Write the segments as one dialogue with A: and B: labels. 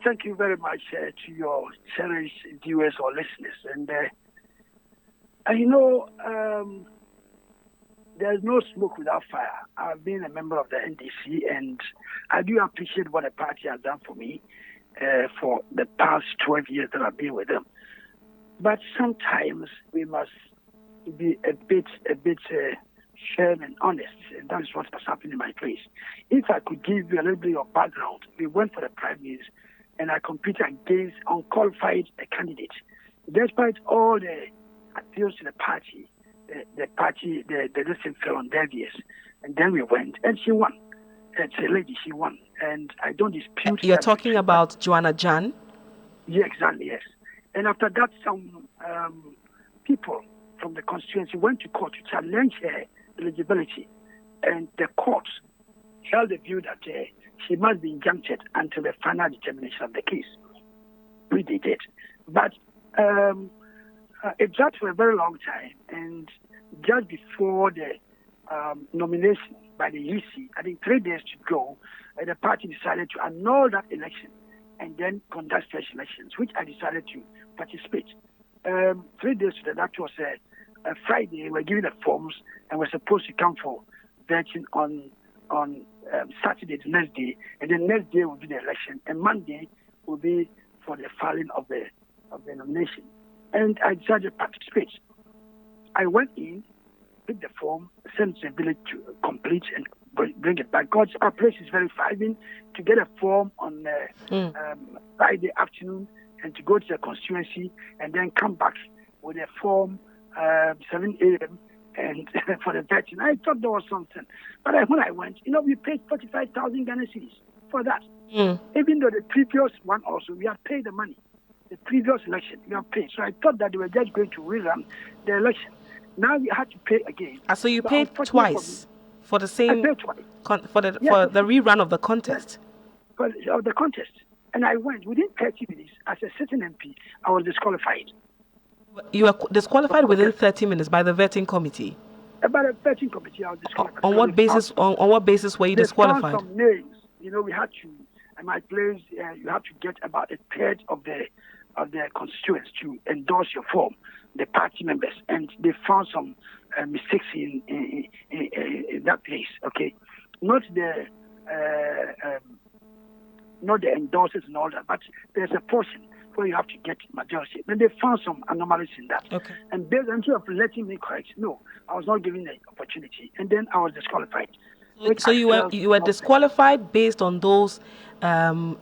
A: Thank you very much to your cherished viewers or listeners. And there's no smoke without fire. I've been a member of the NDC, and I do appreciate what the party has done for me for the past 12 years that I've been with them. But sometimes we must be a bit firm and honest, and that is what has happened in my case. If I could give you a little bit of background, we went for the primaries, and I competed against unqualified candidate. Despite all the appeals to the party, the listing fell on deaf ears. And then we went, and she won. It's a lady, she won. And I don't dispute.
B: You're talking about Joanna Jan?
A: Yeah, exactly, yes. And after that, some people from the constituency went to court to challenge her eligibility. And the court held the view that she must be injuncted until the final determination of the case, which they did. But it dragged for a very long time, and just before the nomination by the UC, I think 3 days to go, the party decided to annul that election and then conduct fresh elections, which I decided to participate. 3 days to that was a Friday. We're giving the forms, and we're supposed to come for voting on Saturday, the next day, and then next day will be the election, and Monday will be for the filing of the nomination. And I decided to participate. I went in, picked the form, sent it to the village to complete and bring it back. Because our place is very far. Even to get a form on Friday afternoon and to go to the constituency and then come back with a form 7 a.m. and for the veteran. I thought there was something. But when I went, we paid 45,000 Ghana cedis for that. Even though the previous one also, we had paid the money. The previous election, we have paid. So I thought that they were just going to rerun the election. Now we had to pay again.
B: So you paid twice for the same.
A: I paid twice
B: for the rerun of the contest.
A: Of the contest, and I went within 30 minutes as a sitting MP. I was disqualified.
B: You were disqualified within 30 minutes by the vetting committee.
A: By the vetting committee, I was disqualified.
B: On what basis? On what basis were you disqualified?
A: Found some names. We had to. In my place, you have to get about a third of the constituents to endorse your form, the party members, and they found some mistakes in that place. Okay, not the endorsers and all that, but there's a portion where you have to get majority. Then they found some anomalies in that.
B: Okay.
A: And based on letting me correct, no, I was not given the opportunity, and then I was disqualified.
B: So you were disqualified based on those errors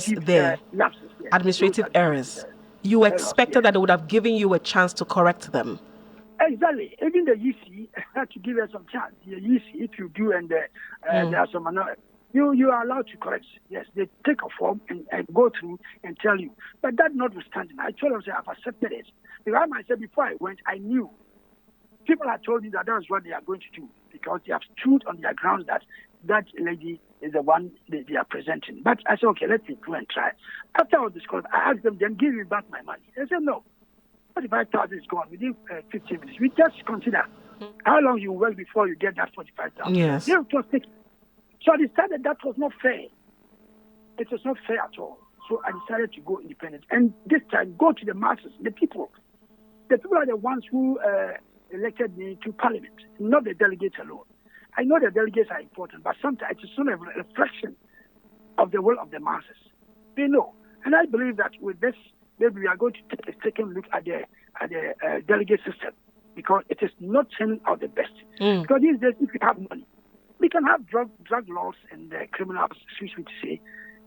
B: there,
A: lapses, yes.
B: administrative errors. You expected that they would have given you a chance to correct them.
A: Exactly. Even the UC had to give us some chance. The UC, if you do, and there are some another, you are allowed to correct. Yes, they take a form and go through and tell you. But that notwithstanding, I told them I've accepted it. Because I myself, before I went, I knew. People had told me that that's what they are going to do because they have stood on their grounds that that lady is the one they are presenting. But I said, okay, let me go and try. After I was disqualified, I asked them, then give me back my money. They said, no. 45,000 is gone within 15 minutes. We just consider how long you work before you get that 45,000.
B: Yes.
A: They just take it. So I decided that was not fair. It was not fair at all. So I decided to go independent. And this time, go to the masses, the people. The people are the ones who elected me to parliament, not the delegates alone. I know the delegates are important, but sometimes it's not a reflection of the will of the masses. They know. And I believe that with this, maybe we are going to take a second look at the delegate system because it is not turning out the best. Because these days, if you have money, we can have drug laws and criminals, excuse me to say,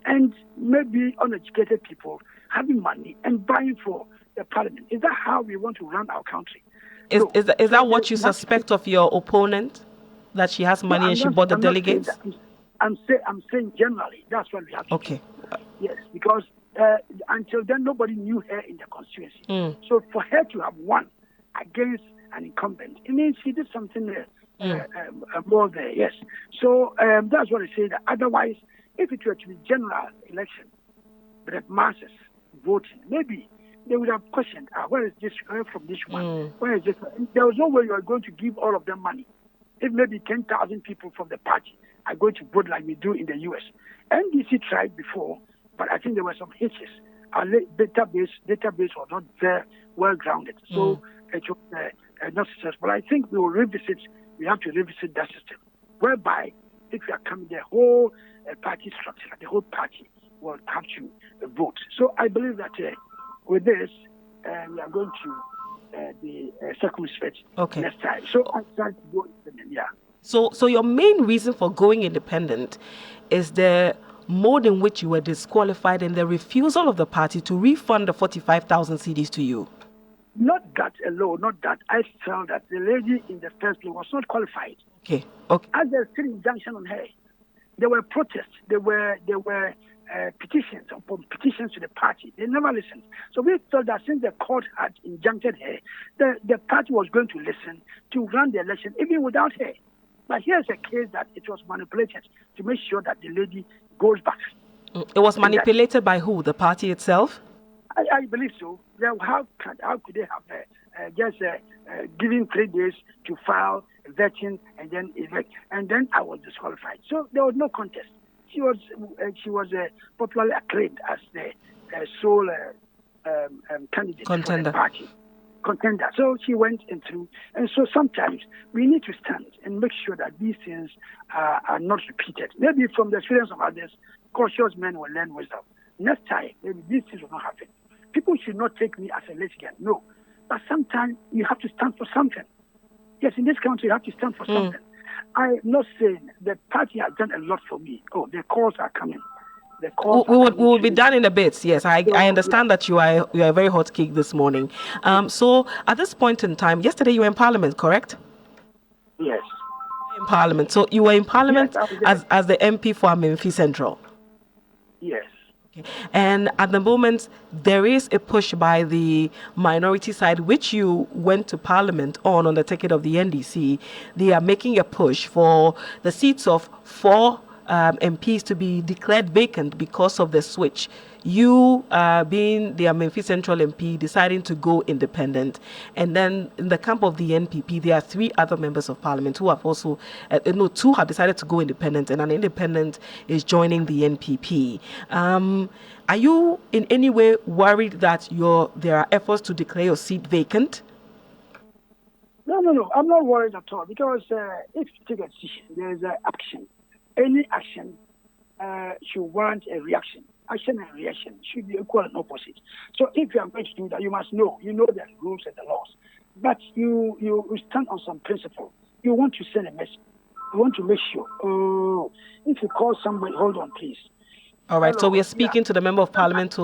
A: and maybe uneducated people having money and buying for the parliament. Is that how we want to run our country?
B: Is that what you suspect of your opponent? That she has money and she bought the delegates?
A: I'm saying generally, that's what we have to do. Yes, because until then, nobody knew her in the constituency. So for her to have won against an incumbent, it means she did something more there, yes. So that's what I say. That otherwise, if it were to be general election, but the masses voting, maybe they would have questioned, where is this from this one? Where is this one? There was no way you are going to give all of them money. If maybe 10,000 people from the party are going to vote like we do in the U.S. NDC tried before, but I think there were some hitches. Our database was not very well grounded, so it was not successful. I think we have to revisit that system, whereby if you are coming, the whole party structure, the whole party will have to vote. So I believe that with this, we are going to be circumspect next time. So I start to go independent, yeah.
B: So your main reason for going independent is the mode in which you were disqualified and the refusal of the party to refund the 45,000 cedis to you.
A: Not that alone, not that. I felt that the lady in the first place was not qualified.
B: Okay.
A: As there's still injunction on her, there were protests, there were petitions upon petitions to the party. They never listened. So we thought that since the court had injuncted her, the party was going to listen to run the election even without her. But here's a case that it was manipulated to make sure that the lady goes back.
B: It was manipulated by who? The party itself?
A: I believe so. How could they have just given 3 days to file vetting and then elect, and then I was disqualified. So there was no contest. She was popularly acclaimed as the sole candidate for the party. Contender. So she went through. And so sometimes we need to stand and make sure that these things are not repeated. Maybe from the experience of others, cautious men will learn wisdom. Next time, maybe these things will not happen. People should not take me as a litigant, no. But sometimes you have to stand for something. Yes, in this country, you have to stand for something. I'm not saying the party has done a lot for me. Oh, the calls are coming.
B: We will be done in a bit. Yes, I understand that you are a very hot cake this morning. So at this point in time, yesterday you were in Parliament, correct?
A: Yes.
B: In Parliament. So you were in Parliament as the MP for Amenfi Central.
A: Yes.
B: Okay. And at the moment, there is a push by the minority side, which you went to Parliament on the ticket of the NDC. They are making a push for the seats of 4 MPs to be declared vacant because of the switch. You being the Amenfi Central MP, deciding to go independent. And then in the camp of the NPP, there are 3 other members of Parliament who have also, 2 have decided to go independent, and an independent is joining the NPP. Are you in any way worried that there are efforts to declare your seat vacant?
A: No. I'm not worried at all, because if you take a decision, there is an action. Any action should warrant a reaction. Action and reaction should be equal and opposite. So if you are going to do that, you must know. You know the rules and the laws. But you stand on some principle. You want to send a message. You want to make sure. If you call somebody, hold on, please.
B: All right, so we are speaking to the Member of Parliament,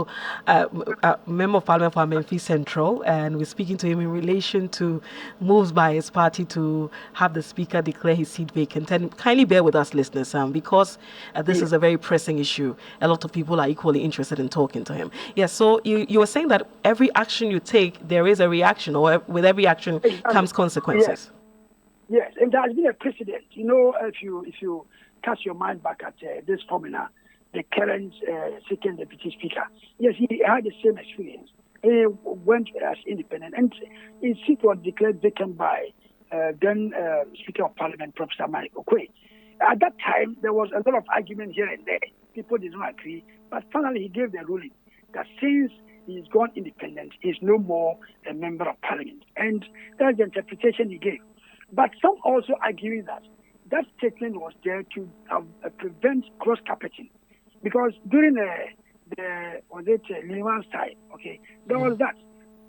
B: Member of Parliament for Amenfi Central, and we're speaking to him in relation to moves by his party to have the Speaker declare his seat vacant. And kindly bear with us, listeners, because this is a very pressing issue. A lot of people are equally interested in talking to him. Yes, so you were saying that every action you take, there is a reaction, or with every action comes consequences.
A: Yes, and there has been a precedent. You know, if you cast your mind back at this formula, the current second deputy speaker. Yes, he had the same experience. He went as independent, and his seat was declared vacant by then Speaker of Parliament, Professor Mike Okoye. At that time, there was a lot of argument here and there. People did not agree, but finally he gave the ruling that since he's gone independent, he's no more a member of Parliament. And that's the interpretation he gave. But some also arguing that statement was there to prevent cross-carpeting. Because during the Liman's time, there was that.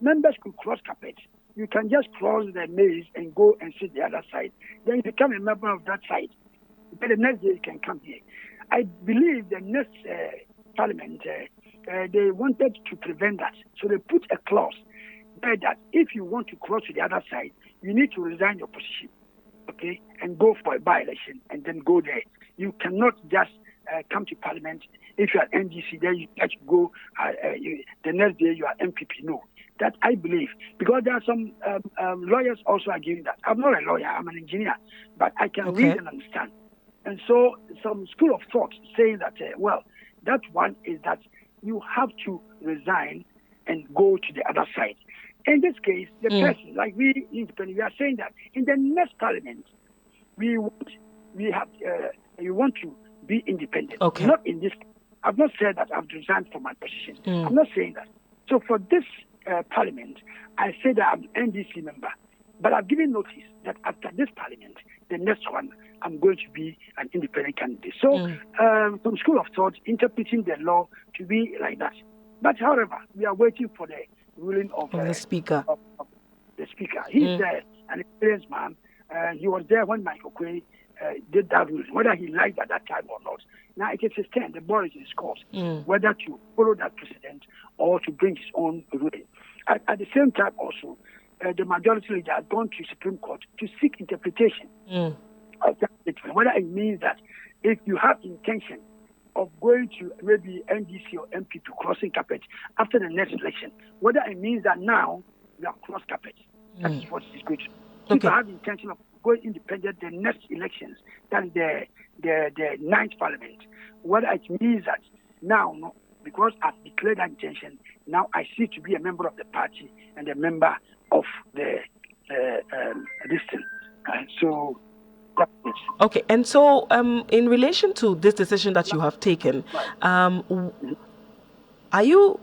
A: Members could cross carpet. You can just cross the maze and go and sit the other side. Then you become a member of that side. Then the next day you can come here. I believe the next parliament, they wanted to prevent that. So they put a clause there that if you want to cross to the other side, you need to resign your position, and go for a by-election and then go there. You cannot just come to Parliament. If you are NDC, then you have to go the next day you are MPP. No, that I believe, because there are some lawyers also arguing that. I'm not a lawyer, I'm an engineer, but I can read and understand. And so some school of thought saying that, that one is that you have to resign and go to the other side. In this case, the person, like we are saying that in the next Parliament, we have You want to be independent.
B: Okay.
A: Not in this. I've not said that I've resigned from my position. I'm not saying that. So for this parliament, I say that I'm an NDC member. But I've given notice that after this parliament, the next one, I'm going to be an independent candidate. So some school of thought interpreting the law to be like that. But however, we are waiting for the ruling of
B: the speaker.
A: Of the speaker. He's an experienced man. He was there when Michael Quay did that ruling, whether he liked at that time or not. Now it is his turn. The ball is in his court, whether to follow that precedent or to bring his own ruling. At the same time, also, the majority leader has gone to Supreme Court to seek interpretation of that statement, whether it means that if you have intention of going to maybe NDC or MP to crossing carpet after the next election, whether it means that now you have crossed carpet. That is what is going to. If you have the intention of going independent the next elections, that is the ninth parliament, whether it means that now, no, because I've declared that intention, now I seek to be a member of the party and a member of the this thing. So.
B: Okay, and so in relation to this decision that you have taken, are you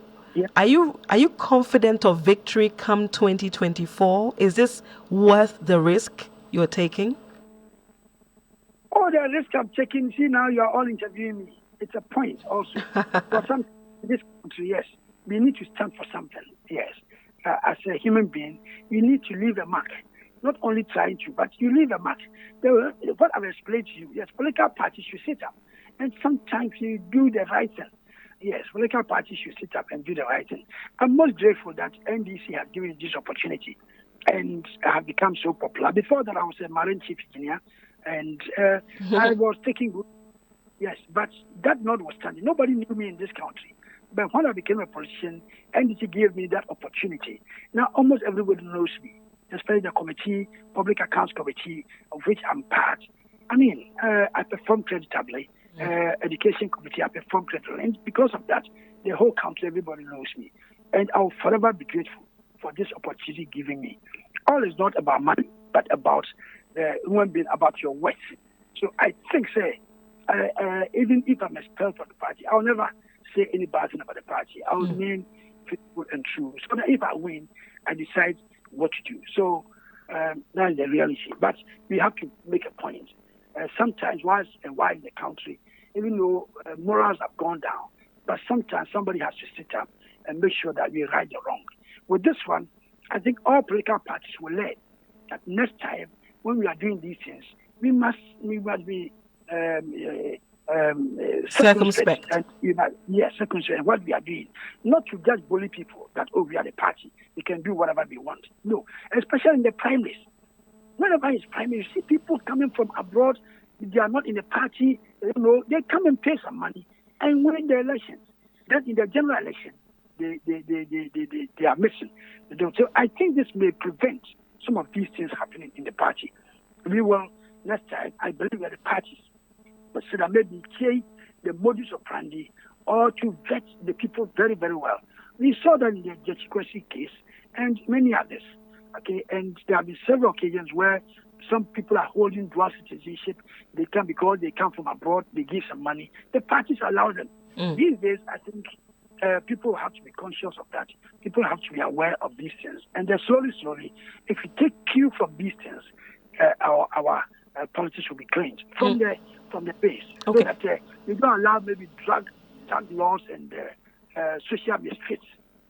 B: confident of victory come 2024? Is this worth the risk you're taking?
A: Oh, the risk I'm taking. See, now you are all interviewing me. It's a point also. For some in this country, yes, we need to stand for something. Yes, as a human being, you need to leave a mark. Not only trying to, but you leave a mark. What I've explained to you, yes, political parties should sit up, and sometimes you do the right thing. Yes, political parties should sit up and do the right thing. I'm most grateful that NDC has given this opportunity, and I have become so popular. Before that, I was a marine chief engineer, and I was taking good. Yes, but that notwithstanding, nobody knew me in this country. But when I became a politician, NDC gave me that opportunity. Now almost everybody knows me, especially the committee, Public Accounts Committee, of which I'm part. I mean, I perform creditably. Education Committee, I perform creditably. And because of that, the whole country, everybody knows me. And I will forever be grateful for this opportunity given me. All is not about money, but about human being, about your worth. So I think, say, even if I'm expelled from the party, I'll never say any bad thing about the party. I'll remain faithful and true. So that if I win, I decide what to do. So that is the reality. But we have to make a point. Sometimes, once a while in the country, even though morals have gone down, but sometimes somebody has to sit up and make sure that we right the wrong. With this one, I think all political parties will learn that next time when we are doing these things, we must be
B: circumspect.
A: And, circumspect what we are doing. Not to just bully people that, oh, we are the party, we can do whatever we want. No, especially in the primaries. Whenever it's primary, you see people coming from abroad, they are not in the party, they come and pay some money and win the elections. Then in the general election, they are missing. So I think this may prevent some of these things happening in the party. We will, next time, I believe that the parties, but so that maybe change the modus operandi or to vet the people very, very well. We saw that in the Jechikwesi case and many others. Okay, and there have been several occasions where some people are holding dual citizenship. They come because they come from abroad. They give some money. The parties allow them. These days, I think people have to be conscious of that. People have to be aware of these things. And then slowly, if we take cue from these things, our politics will be cleansed from the base, so that we don't allow maybe drug laws and social misfits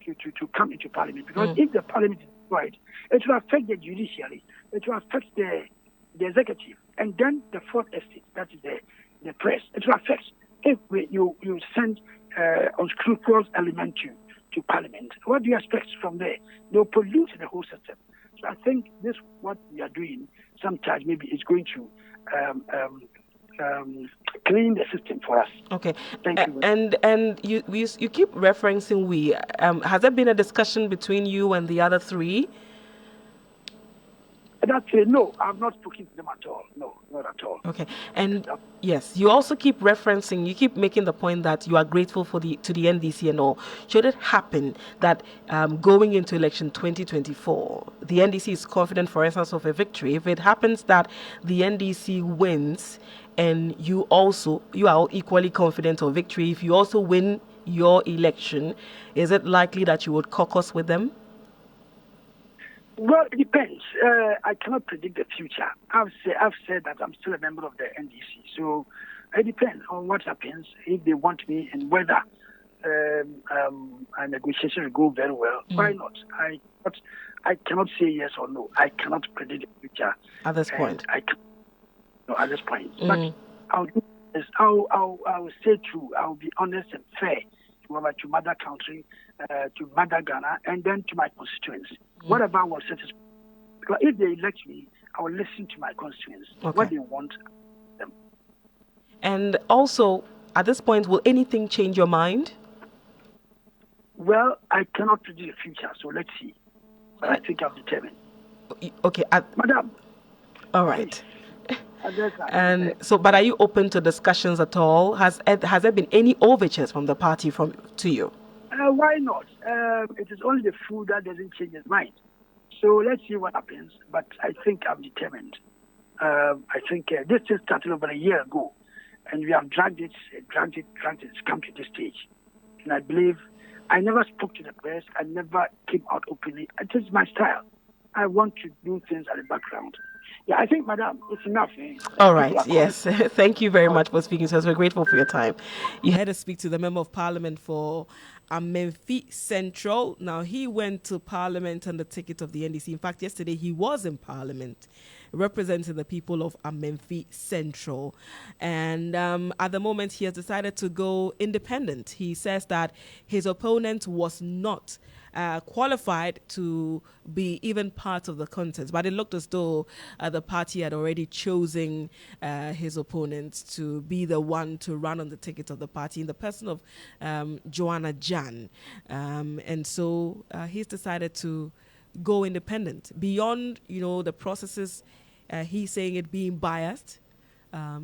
A: to come into parliament. Because if the parliament is destroyed, it will affect the judiciary, it will affect the executive, and then the fourth estate, that is the press. It will affect if you send unscrupulous element to parliament. What do you expect from there? They'll pollute the whole system. So I think this what we are doing sometimes maybe is going to clean the system for us.
B: Okay.
A: Thank you.
B: And you keep referencing we. Has there been a discussion between you and the other three?
A: That's it. No, I've not spoken to them at all. No, not at all.
B: Okay, and yes, you also keep referencing, you keep making the point that you are grateful for the NDC and all. Should it happen that going into election 2024, the NDC is confident, for instance, of a victory, if it happens that the NDC wins and you are equally confident of victory, if you also win your election, is it likely that you would caucus with them?
A: Well, it depends. I cannot predict the future. I've said that I'm still a member of the NDC, so it depends on what happens, if they want me and whether a negotiation will go very well. Why not? I cannot say yes or no. I cannot predict the future
B: At this point.
A: At this point. But I'll do this. I'll say true. I'll be honest and fair to mother country, to mother Ghana, and then to my constituents. Whatever will satisfy. Because if they elect me, I will listen to my constituents.
B: Okay.
A: What they want them.
B: And also, at this point, will anything change your mind?
A: Well, I cannot predict the future, so let's see. But I think I'm determined.
B: Okay.
A: Madam.
B: All right.
A: And
B: so, but are you open to discussions at all? Has there been any overtures from the party to you?
A: Why not? It is only the food that doesn't change his mind. So let's see what happens. But I think I'm determined. I think this thing started over a year ago, and we have dragged it. It's come to this stage. And I believe I never spoke to the press. I never came out openly. It is my style. I want to do things at the background. Yeah, I think, madam, it's enough.
B: All right, yes. Thank you very much for speaking to us. We're grateful for your time. You had to speak to the Member of Parliament for Amenfi Central. Now, he went to Parliament on the ticket of the NDC. In fact, yesterday he was in Parliament representing the people of Amenfi Central. And at the moment, he has decided to go independent. He says that his opponent was not qualified to be even part of the contest, but it looked as though the party had already chosen his opponent to be the one to run on the ticket of the party in the person of Joanna Jan. And so he's decided to go independent beyond, the processes. He's saying it being biased.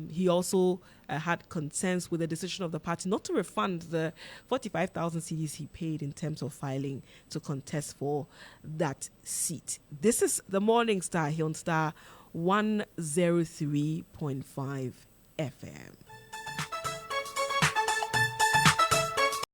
B: He also had concerns with the decision of the party not to refund the 45,000 cedis he paid in terms of filing to contest for that seat. This is the Morning Star here on Star 103.5 FM.